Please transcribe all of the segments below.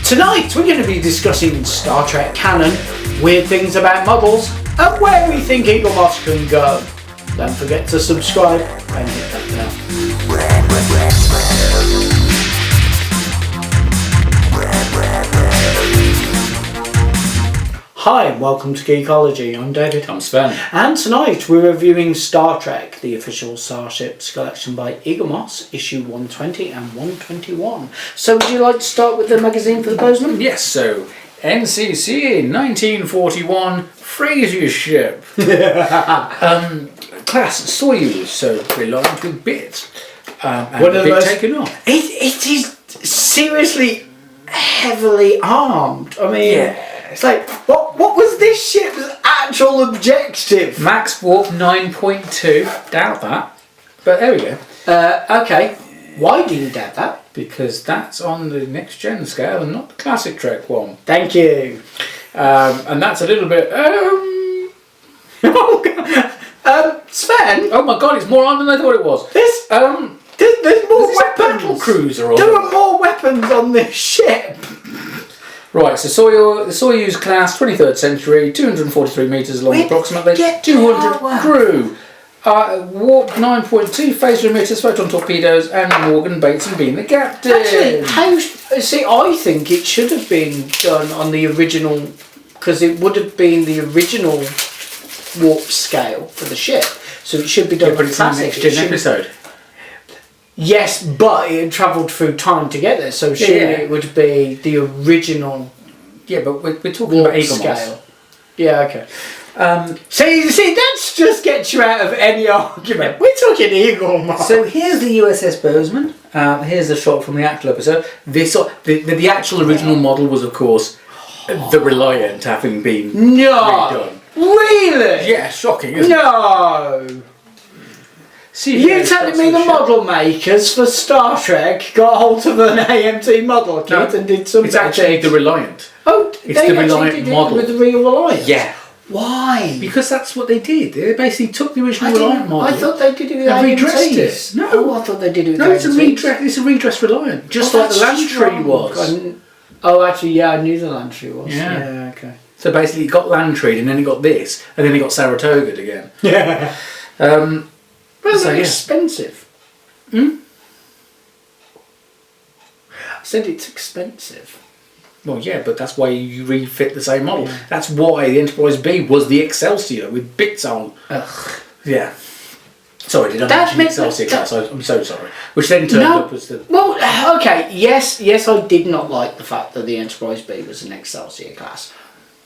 Tonight we're going to be discussing Star Trek canon, weird things about models, and where we think Eaglemoss can go. Don't forget to subscribe and hit that bell. Hi and welcome to Geekology. I'm David. I'm Sven. And tonight we're reviewing Star Trek, the official Starships collection by Eaglemoss, issue 120 and 121. So would you like to start with the magazine for the Bozeman? Yes, so NCC 1941 Fraser ship. Class Soyuz, so reliant with bits. And One of bit those taken off. It is seriously heavily armed. I mean, it's like, what was this ship's actual objective? Max warp 9.2. Doubt that. But there we go. Okay. Why do you doubt that? Because that's on the next gen scale and not the classic Trek one. Thank you. And that's a little bit. Sven. Oh my god, it's more armed than I thought it was. There's more Is this a weapons. battle cruiser or There are more weapons on this ship. Right, so the Soyuz class, 23rd century, 243 metres long Where approximately, did you get 200 power? crew, warp 9.2 phaser emitters, photon torpedoes, and Morgan Bateson being the captain. Actually, I think it should have been done on the original, because it would have been the original warp scale for the ship. So it should be done But on it's in the classic. next gen episode. Yes, but it travelled through time to get there, so surely it would be the original. Yeah, but we're talking about Eaglemoss. Scale. Yeah, okay. See, that just gets you out of any argument. We're talking Eaglemoss. So here's the U.S.S. Bozeman. Here's a shot from the actual episode. The actual original model was, of course, the Reliant, having been redone. Really? Yeah, shocking, isn't it? No. See, You telling me the model makers for Star Trek got hold of an AMT model kit and did some? It's actually the Reliant. Oh, it's they the actually Reliant did model. it with the real Reliant. Yeah. Why? Because that's what they did. They basically took the original Reliant model. I thought they did it with and AMTs. redressed it. No. Oh, I thought they did it with No, it's a AMTs. redress. It's a redress Reliant, just like the that's Lantry was. Oh, actually, yeah, I knew the Lantry was. Yeah. Okay. So basically, it got Lantry, and then it got this, and then it got Saratoga again. Yeah. Well, They're expensive. Hmm? I said it's expensive. Well, yeah, but that's why you refit the same model. Yeah. That's why the Enterprise B was the Excelsior with bits on. Ugh. Yeah. Sorry, did I mention Excelsior class? I'm so sorry. Which then turned up as the... Well, okay, yes, I did not like the fact that the Enterprise B was an Excelsior class.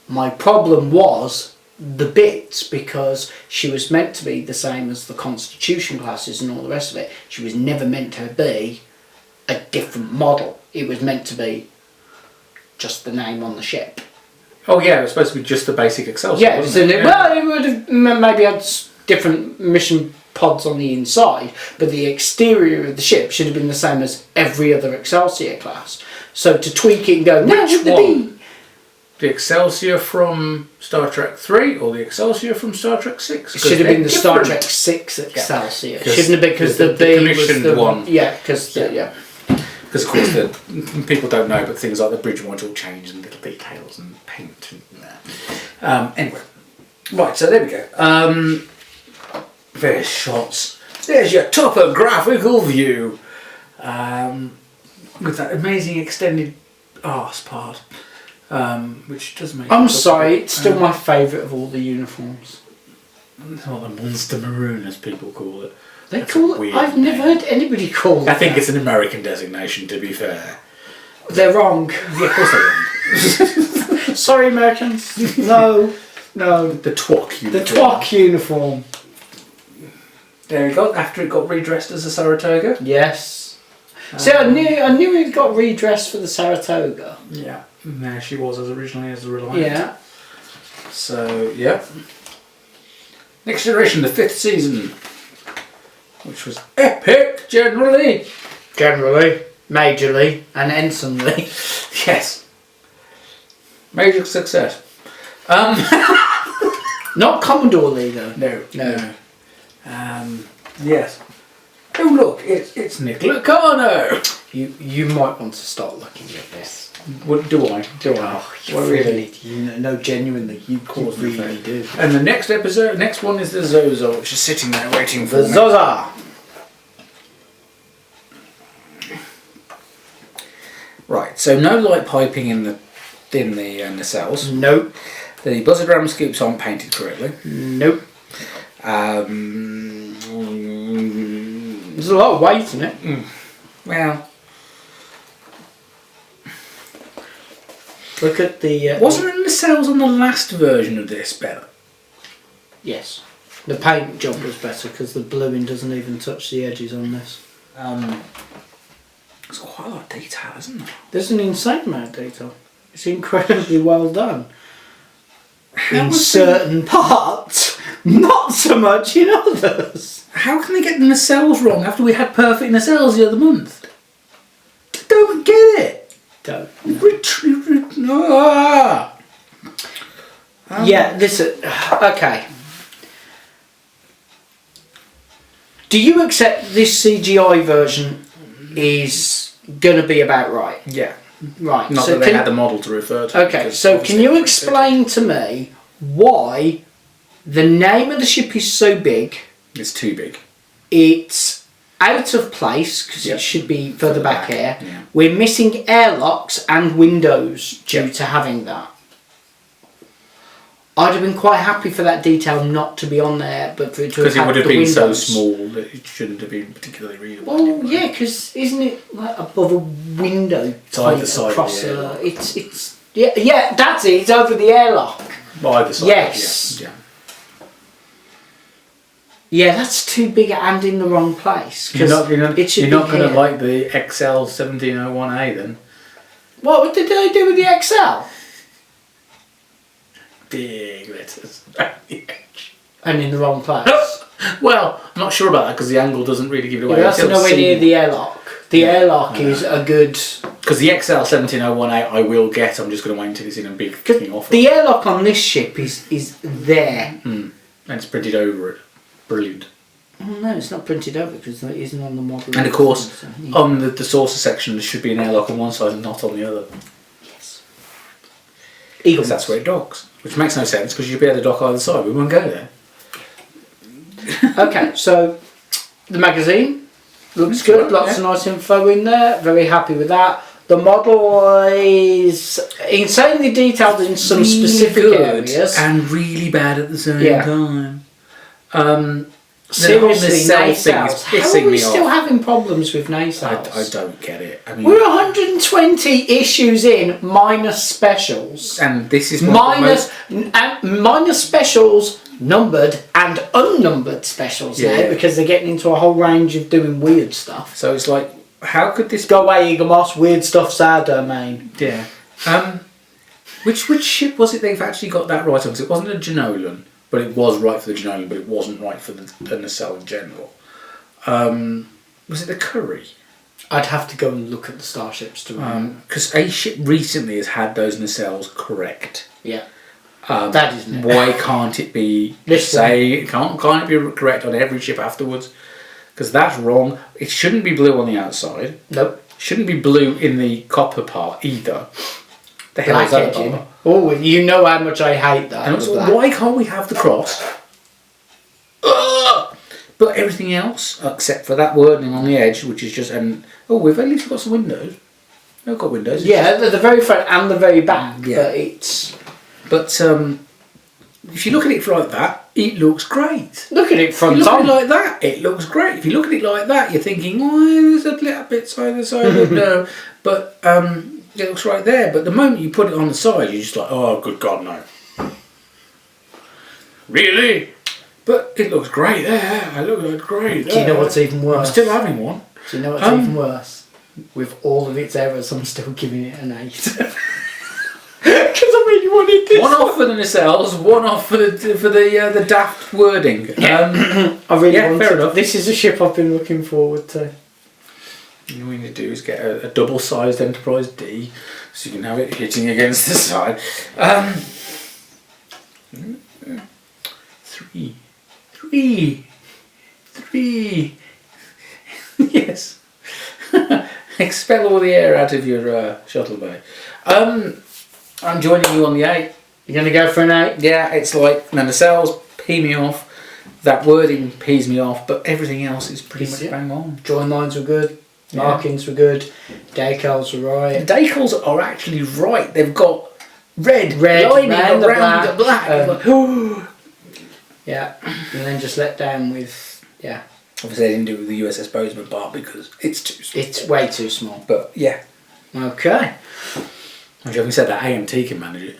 My problem was the bits, because she was meant to be the same as the Constitution classes and all the rest of it. She was never meant to be a different model. It was meant to be just the name on the ship. Oh yeah, it was supposed to be just the basic Excelsior. Yeah, wasn't it? well, it would have maybe had different mission pods on the inside, but the exterior of the ship should have been the same as every other Excelsior class. So to tweak it and go, no, which the one? B. The Excelsior from Star Trek 3 or the Excelsior from Star Trek 6? It should have been the Star Trek 6 Excelsior. Yeah. Shouldn't have been, because the B was commissioned the one. Yeah, because Because of course people don't know, but things like the bridge module change and little details and paint and that. Anyway, right. So there we go. Various shots. There's your topographical view with that amazing extended arse part, which does make. I'm sorry, it's still my favourite of all the uniforms. Or the monster maroon, as people call it. They That's call a it. weird I've never name. heard anybody call it. I think that. it's an American designation, to be fair. They're wrong. Yeah, of course they're wrong. Sorry, Americans. No. The TWOC uniform. The TWOC uniform. There we go. After it got redressed as a Saratoga. Yes. See, I knew it got redressed for the Saratoga. Yeah. And there she was as originally as the Reliant. Yeah. So yeah. Next Generation, the 5th season, which was epic generally. Generally, majorly, and ensignly. Yes. Major success. Not Commodore Lee though. No. No. Yes. Oh look, it's Nicola Cano. You might want to start looking at this. What do I? What really? No, genuinely, you really do. And the next one is the Zhosa, which is sitting there waiting for The Zhosa. Right, so no light piping in the nacelles. Nope. The buzzard ram scoops aren't painted correctly. Nope. There's a lot of weight in it. Well, look at the. Wasn't the nacelles on the last version of this better? Yes. The paint job was better because the bluing doesn't even touch the edges on this. There's quite a lot of detail, isn't there? There's an insane amount of detail. It's incredibly well done. In certain parts, not so much in others. How can they get the nacelles wrong after we had perfect nacelles the other month? I don't get it. Don't. Yeah, this. Okay. Do you accept this CGI version is going to be about right? Yeah. Right. Not that they had the model to refer to. Okay, so can you explain to me why the name of the ship is so big? It's too big. It's out of place because it should be further back here. Yeah. We're missing airlocks and windows due to having that. I'd have been quite happy for that detail not to be on there, but for it to have because it would have the been windows. so small that it shouldn't have been particularly readable. Well, yeah, because isn't it like above a window? It's either side across of the airlock. It's yeah, that's it. It's over the airlock. Either side. Yes. Yeah. Yeah, that's too big and in the wrong place. You're not going it should to like the XL 1701A then. What did they do with the XL? Big letters. And in the wrong place. Well, I'm not sure about that because the angle doesn't really give it away. That's nowhere near the airlock. The airlock is a good. Because the XL 1701A I will get. I'm just going to wait until it's in a big kicking off. The airlock on this ship is there. And it's printed over it. Brilliant. Oh, no, it's not printed over because it isn't on the model. And of course, on the Zhosa section, there should be an airlock on one side and not on the other. Yes. Because that's where it docks. Which makes no sense because you'd be able to dock either side. We won't go there. Okay, so the magazine looks good. Lots of nice info in there. Very happy with that. The model is insanely detailed in some really specific good areas. and really bad at the same time. Seriously, nacelles. How are we me still off. having problems with nacelles? I don't get it. I mean, We're 120 issues in, minus specials. and this is Minus specials, numbered and unnumbered specials now because they're getting into a whole range of doing weird stuff. So it's like, how could this Go away, Eaglemoss. Weird stuff's our domain. Yeah. Which ship was it they've actually got that right on? Because it wasn't a Genolan, but it was right for the Genolan, but it wasn't right for the nacelle in general. Was it the Curry? I'd have to go and look at the Starships to remember. Because a ship recently has had those nacelles correct. Yeah. That isn't it. Why can't it be can't it be correct on every ship afterwards? Because that's wrong. It shouldn't be blue on the outside. Nope. Shouldn't be blue in the copper part either. The hell is that about? Oh, you know how much I hate that. And also, why can't we have the cross? But everything else, except for that wording on the edge, which is just we've at least got some windows. We've got windows. Yeah, the very front and the very back. Yeah. But it's. But if you look at it like that, it looks great. Look at it front If you look on. at it like that, it looks great. If you look at it like that, you're thinking, there's a little bit either side. No. But it looks right there. But the moment you put it on the side, you're just like, oh, good God, no. Really? But it looks great there. It looks great there. Do you know what's even worse? I'm still having one. Do you know what's even worse? With all of its errors, I'm still giving it an 8. Because I really wanted this One off for the nacelles, one off for the daft wording. Yeah. I really wanted fair enough. This is a ship I've been looking forward to. All you need to do is get a double-sized Enterprise D, so you can have it hitting against the side. 3. Yes. Expel all the air out of your shuttle bay. I'm joining you on the 8. You're going to go for an 8? Yeah, it's like the nacelles pee me off. That wording pees me off, but everything else is pretty much bang on. Join lines were good. Markings were good. Decals were right. The decals are actually right. They've got red lining around the black. Yeah, and then just let down with Obviously, I didn't do it with the U.S.S. Bozeman bar because it's too small. It's way too small. But yeah. Okay. Having said that, AMT can manage it.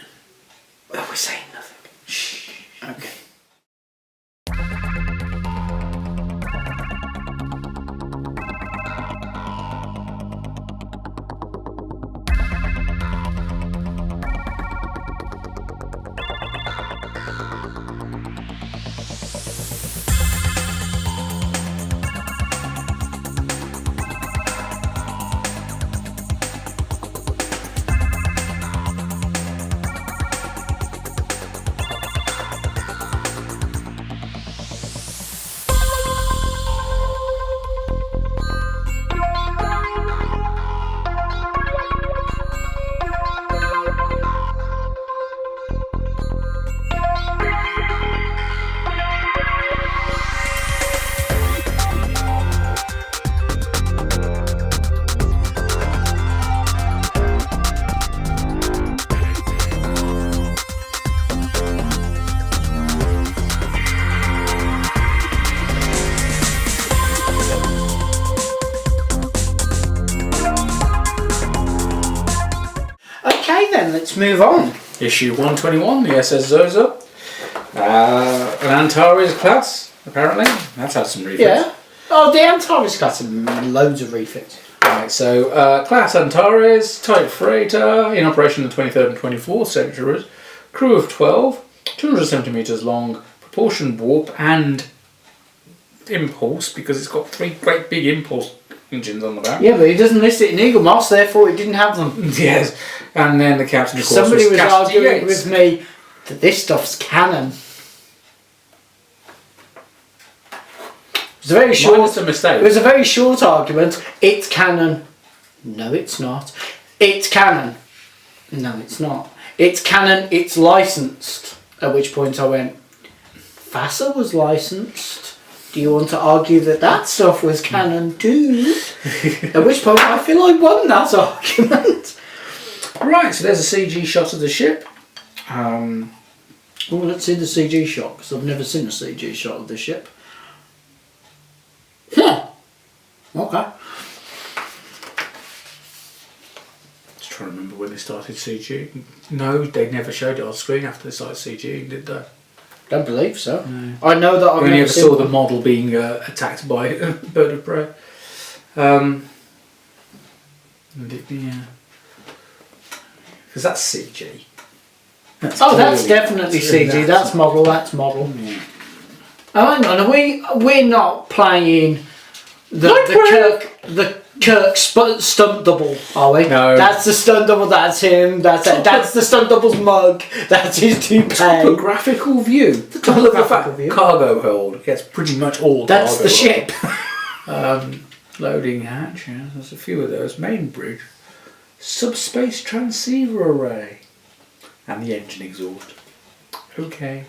Oh, we're saying nothing. Shh. Okay. Okay then, let's move on. Issue 121, the SS Zhosa. An Antares class, apparently. That's had some refits. Yeah. Oh, the Antares class had loads of refits. Right, so class Antares, type freighter, in operation the 23rd and 24th centuries. Crew of 12, 200 centimetres long, propulsion warp and impulse, because it's got 3 great big impulse engines on the back. Yeah, but he doesn't list it in Eaglemoss, therefore it didn't have them. Yes, and then the captain, of course, Somebody was arguing Yates. with me that this stuff's canon. It was a very short. Minus a mistake. It was a very short argument. It's canon. No, it's not. It's canon. No, it's not. It's canon. It's licensed. At which point I went, FASA was licensed. Do you want to argue that that stuff was canon too? At which point I feel I won that argument. Right, so there's a CG shot of the ship. Well, let's see the CG shot, because I've never seen a CG shot of the ship. Huh. Okay. Just trying to remember when they started CG. No, they never showed it on screen after they started CG, did they? Don't believe so. No. I know that I've only never ever seen saw the model being attacked by a bird of prey. Yeah. Because that's CG. That's definitely CG. That's model. That's model. Yeah. Oh, hang on. We're not playing the Kirk stunt double, are we? No. That's the stunt double. That's him. That's the stunt double's mug. That's his toupee. Topographical view. The topographical view. Cargo hold. Gets pretty much all. That's the ship. Loading hatch. Yeah, there's a few of those. Main bridge. Subspace transceiver array. And the engine exhaust. Okay.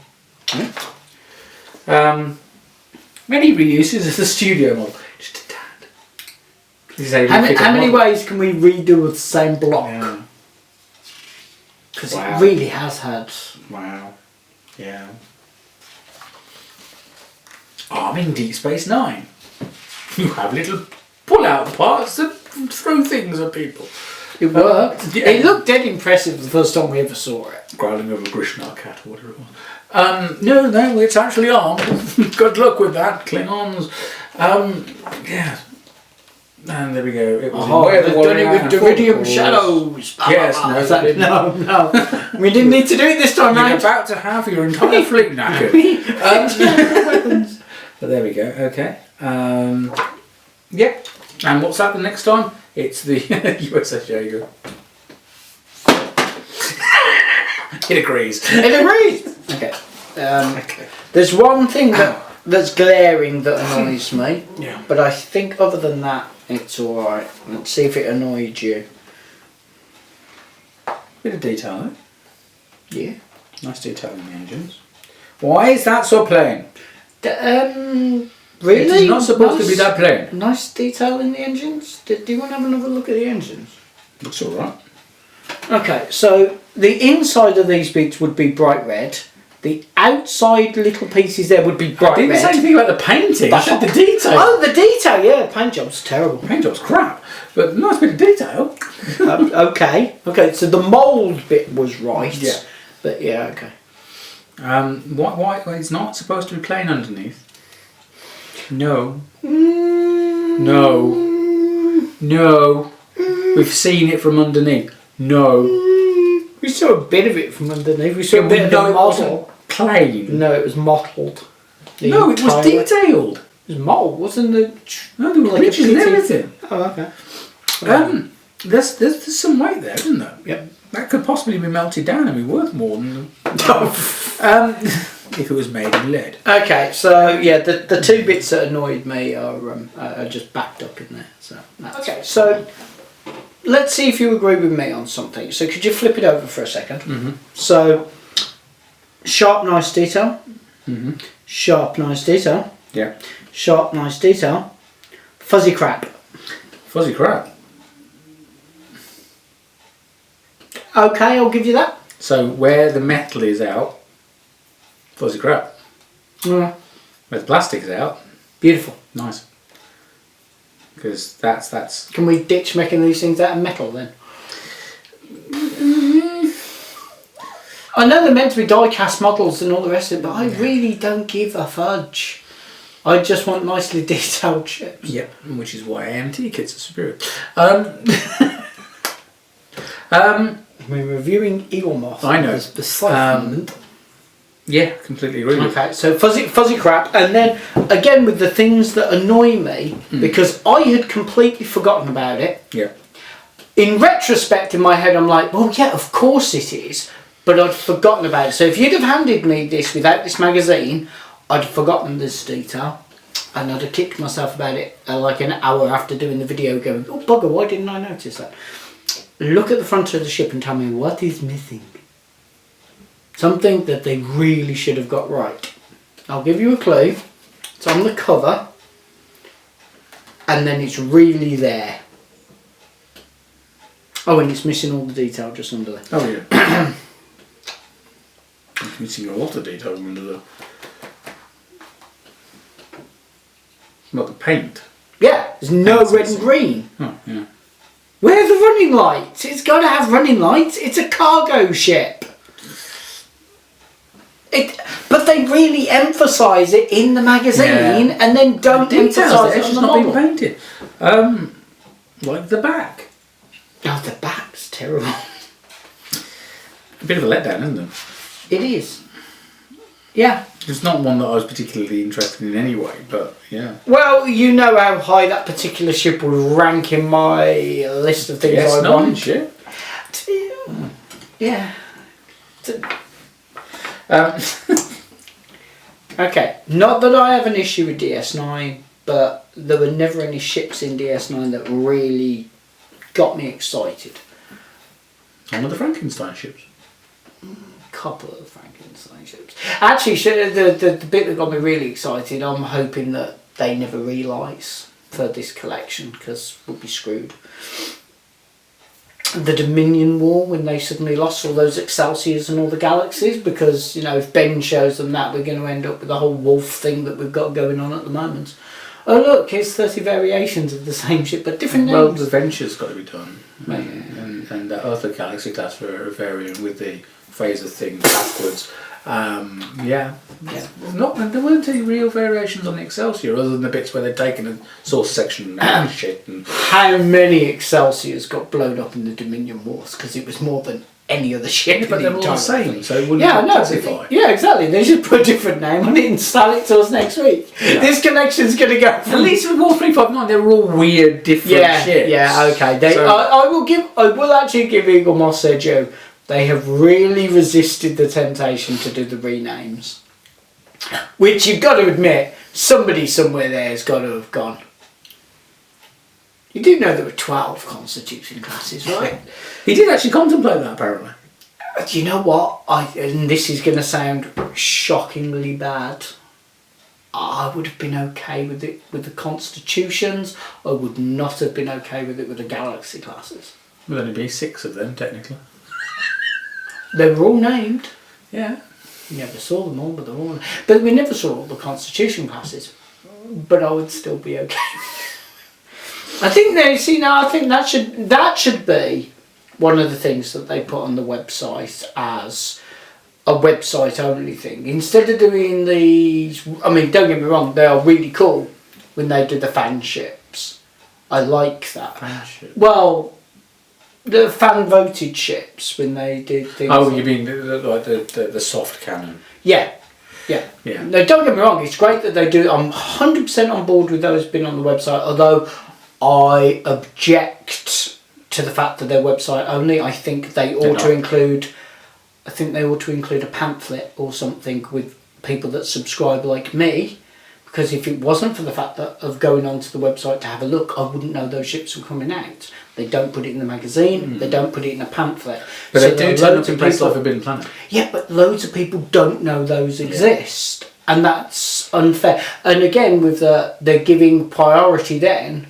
Many reuses of the studio model. Just a tad. How many ways can we redo the same block? Yeah. Because it really has had. Wow. Yeah. Oh, I'm in Deep Space Nine. You have little pull-out parts that throw things at people. It worked. It looked dead impressive the first time we ever saw it. Growling over a Grishnar cat or whatever it was. No, it's actually armed. Good luck with that, Klingons. Yeah. And there we go. It was they've done it with Deridium Shadows. Yes, no. We didn't need to do it this time, You're right? about to have your entire fleet knackered. Weapons. But there we go. Okay. Yeah. And what's that the next time? It's the U.S.S. Jaeger. It agrees. It agrees. Okay. Okay. There's one thing that that's glaring that annoys me. Yeah. But I think other than that, it's alright. Let's see if it annoyed you. Bit of detail, though. Yeah. Nice detail in the engines. Why is that so plain? Really? It's not supposed to be that plain. Nice detail in the engines. Do you want to have another look at the engines? Looks alright. Okay, so the inside of these bits would be bright red. The outside little pieces there would be bright red. I didn't say anything about the painting. I said the detail. Oh, the detail, yeah. Paint job's terrible. Paint job's crap, but nice bit of detail. Okay, so the mould bit was right. Yeah. But yeah, okay. Why it's not supposed to be plain underneath? No. No. We've seen it from underneath. No. We saw a bit of it from underneath. We saw a bit of the model. Plain. No, it was mottled. No, it was detailed. It was mould, wasn't the... No, there were ridges and everything. Oh, okay. There's some weight there, isn't there? Yep. That could possibly be melted down and be worth more than... if it was made in lead. Okay, so yeah, the two bits that annoyed me are just backed up in there. So okay, so let's see if you agree with me on something. So could you flip it over for a second? Mm-hmm. So sharp, nice detail. Mm-hmm. Sharp, nice detail. Yeah. Sharp, nice detail. Fuzzy crap. Fuzzy crap. Okay, I'll give you that. So where the metal is out, fuzzy crap. Yeah. Where the plastic is out, Beautiful. nice. Because that's. Can we ditch making these things out of metal then? I know they're meant to be die-cast models and all the rest of it, but I really don't give a fudge. I just want nicely detailed ships. Yep, which is why AMT kits are superior. We're reviewing Eaglemoss. I know. The Yeah, completely agree. okay, so fuzzy crap, and then again with the things that annoy me because I had completely forgotten about it. Yeah. In retrospect, in my head, I'm like, well, yeah, of course it is, but I'd forgotten about it. So if you'd have handed me this without this magazine, I'd have forgotten this detail, and I'd have kicked myself about it like an hour after doing the video, going, oh bugger, why didn't I notice that? Look at the front of the ship and tell me what is missing. Something that they really should have got right. I'll give you a clue. It's on the cover, and then it's really there. Oh, and it's missing all the detail just under there. Oh yeah. It's missing a lot of detail under the. Not the paint. Yeah, there's no red and green. Oh yeah. Where are the running lights? It's got to have running lights. It's a cargo ship. But they really emphasise it in the magazine and then don't emphasise it on the not model. being painted. Like the back. Oh, the back's terrible. A bit of a letdown, isn't it? It is. Yeah. It's not one that I was particularly interested in anyway, but yeah. Well, you know how high that particular ship would rank in my list of things I want. Ship. Yeah. Okay, not that I have an issue with DS9, but there were never any ships in DS9 that really got me excited. One of the Frankenstein ships. Couple of Frankenstein ships. Actually, the bit that got me really excited, I'm hoping that they never realise for this collection, because we'll be screwed. The Dominion War, when they suddenly lost all those Excelsiors and all the galaxies, because, you know, if Ben shows them that, we're going to end up with the whole wolf thing that we've got going on at the moment. Oh look, here's 30 variations of the same ship, but different names. Well, the Venture's got to be done. And the Earth Galaxy class variant with the phaser thing backwards. There weren't any real variations on the Excelsior other than the bits where they'd taken a source section and shit. And how many Excelsiors got blown up in the Dominion Wars? Because it was more than any other ship. But they're all the same, so it wouldn't classify. Yeah, exactly. They should put a different name on it and sell it to us next week. Yeah. This collection's going to go. At least with War 359, they were all weird, different ships. Yeah, okay. I will actually give Eaglemoss their due. They have really resisted the temptation to do the renames. Which you've got to admit, somebody somewhere there has got to have gone. You do know there were 12 constitution classes, right? He did actually contemplate that, apparently. Do you know what? And this is going to sound shockingly bad. I would have been okay with it with the constitutions. I would not have been okay with it with the galaxy classes. There'd only be 6 of them, technically. They were all named. Yeah. We never saw them all, but they're all. But we never saw all the constitution classes. But I would still be okay. I think I think that should be one of the things that they put on the website as a website only thing. Instead of doing these, I mean, don't get me wrong, they are really cool when they do the fan ships. I like that. Fan ship? Well, the fan voted ships when they did things. Oh, you mean like the soft cannon? Yeah. No, don't get me wrong, it's great that they do. I'm 100% on board with those being on the website, although I object to the fact that they're website only. I think they ought to include a pamphlet or something with people that subscribe like me, because if it wasn't for the fact that of going onto the website to have a look, I wouldn't know those ships were coming out. They don't put it in the magazine, they don't put it in a pamphlet. But so they do turn up in places like Forbidden Planet. Yeah, but loads of people don't know those exist, and that's unfair. And again, with they're giving priority then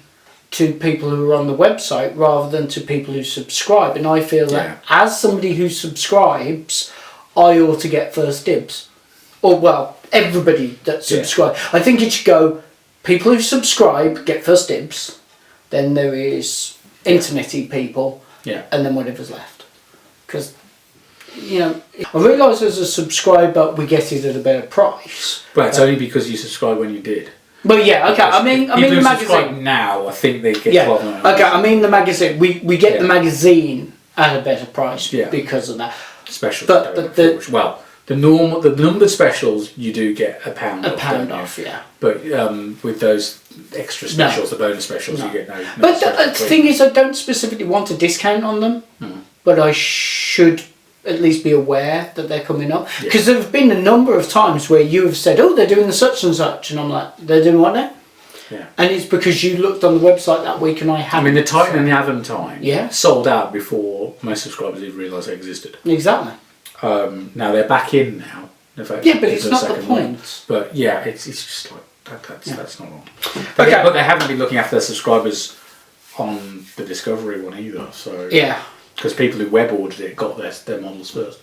to people who are on the website rather than to people who subscribe. And I feel that as somebody who subscribes, I ought to get first dibs. Or, well, everybody that subscribes. I think it should go, people who subscribe get first dibs, then there is internety people, and then whatever's left. Because, you know, I realise as a subscriber we get it at a better price. But it's only because you subscribed when you did. But yeah, okay. I mean the magazine. Now, I think they get 12. Okay. I mean the magazine. We get the magazine at a better price because of that. Specials. But the numbered specials you do get £1 off. £1 off, yeah. But with those extra specials, the bonus specials, you get no. But the thing is, I don't specifically want a discount on them. But I should at least be aware that they're coming up, because there have been a number of times where you have said, "Oh, they're doing the such and such," and I'm like, "They're doing what now?" Yeah. And it's because you looked on the website that week and I hadn't. I mean, the Titan and the Aventine sold out before most subscribers even realised they existed. Exactly. Now they're back in now. In fact, but it's not the point. But yeah, it's just like that's not wrong. But they haven't been looking after their subscribers on the Discovery one either. So because people who web ordered it got their models first.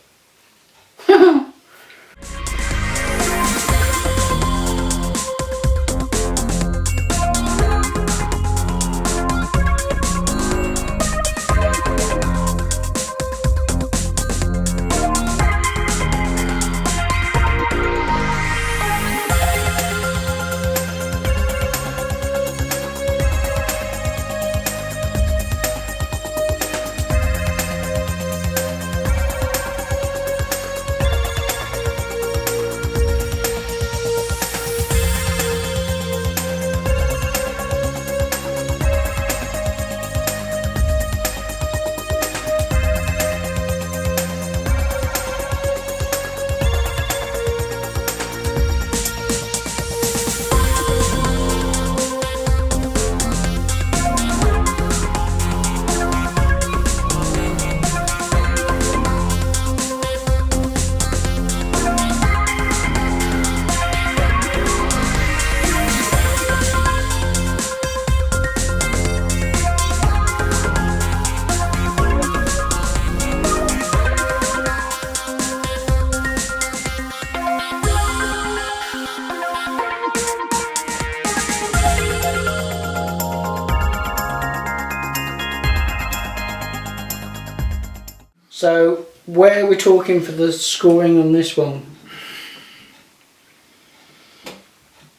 So, where are we talking for the scoring on this one?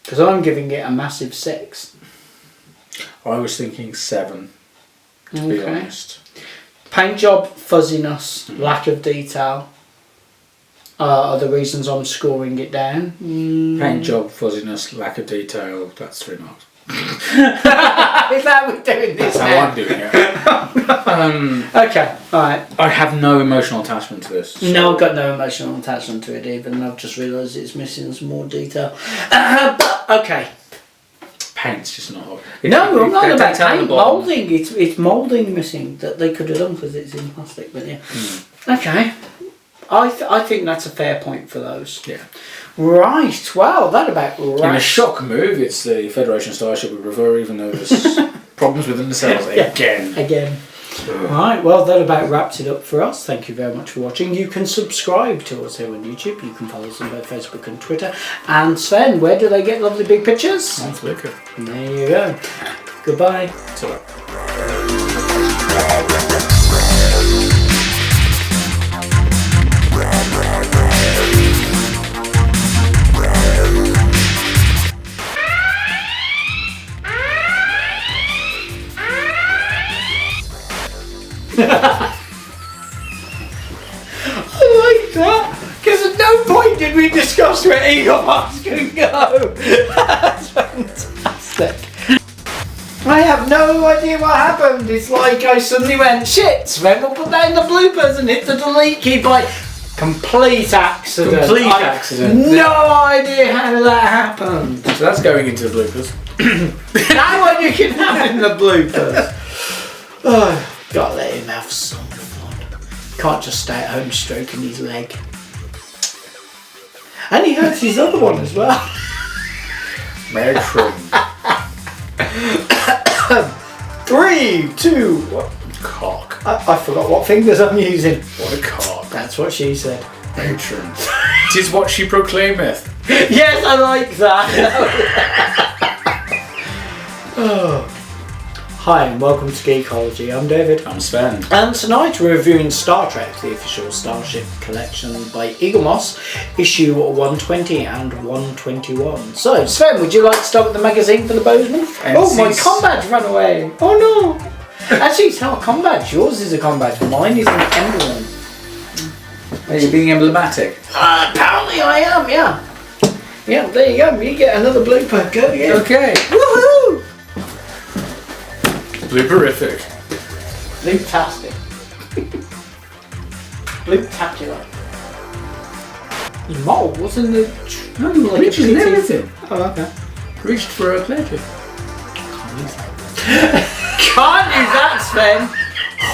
Because I'm giving it a massive 6. I was thinking 7, to be honest. Paint job, fuzziness, lack of detail are the reasons I'm scoring it down. Paint job, fuzziness, lack of detail, that's 3 marks. Is that how we're doing this? That's how I'm doing it. Okay, alright. I have no emotional attachment to this. So. No, I've got no emotional attachment to it either, and I've just realised it's missing some more detail. But, okay. Paint's just not... No, I'm not about down paint. the bottom. Moulding. It's moulding missing that they could have done because it's in plastic, but yeah. Okay. I think that's a fair point for those. Yeah. Right, well, that about right. In a shock move, it's the Federation Starship we prefer, even though there's problems within the cells again. Right, well, that about wraps it up for us. Thank you very much for watching. You can subscribe to us here on YouTube. You can follow us on both Facebook and Twitter. And Sven, where do they get lovely big pictures? On Flickr. There you go. Goodbye. So. I like that, because at no point did we discuss where Eaglemoss can go. That's fantastic. I have no idea what happened. It's like I suddenly went, shit, Sven, we'll put that in the bloopers and hit the delete key by complete accident. Accident. No idea how that happened. So that's going into the bloopers. That one you can have in the bloopers. Oh, gotta let him have some fun. Can't just stay at home stroking his leg. And he hurts his other one as well. Matron. 3, 2, 1. Cock. I forgot what fingers I'm using. What a cock. That's what she said. Matron. 'Tis what she proclaimeth. Yes, I like that. Oh. Hi and welcome to Geekology. I'm David. I'm Sven. And tonight we're reviewing Star Trek, the official Starship collection by Eaglemoss, issue 120 and 121. So, Sven, would you like to start with the magazine for the Bozeman? Oh, my com badge ran away. Oh no. Actually, it's not a com badge. Yours is a com badge. Mine is an emblem. Are you being emblematic? Apparently I am, yeah. Yeah, there you go. You get another blooper. Go, yeah. Okay. Woohoo! Blooperific. Blooptastic. Blooptacular. Your mole was in the... No, you like reached and everything. Oh, okay. Reached for a pleasure. Can't use that, Sven.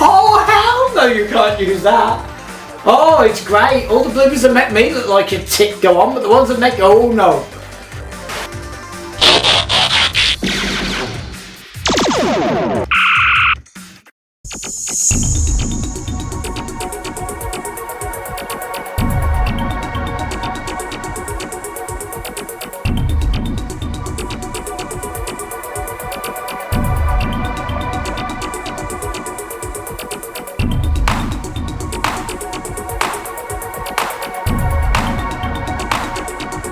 Oh, hell no, you can't use that. Oh, it's great. All the bloopers that make me look like a tick go on, but the ones that make... Oh, no.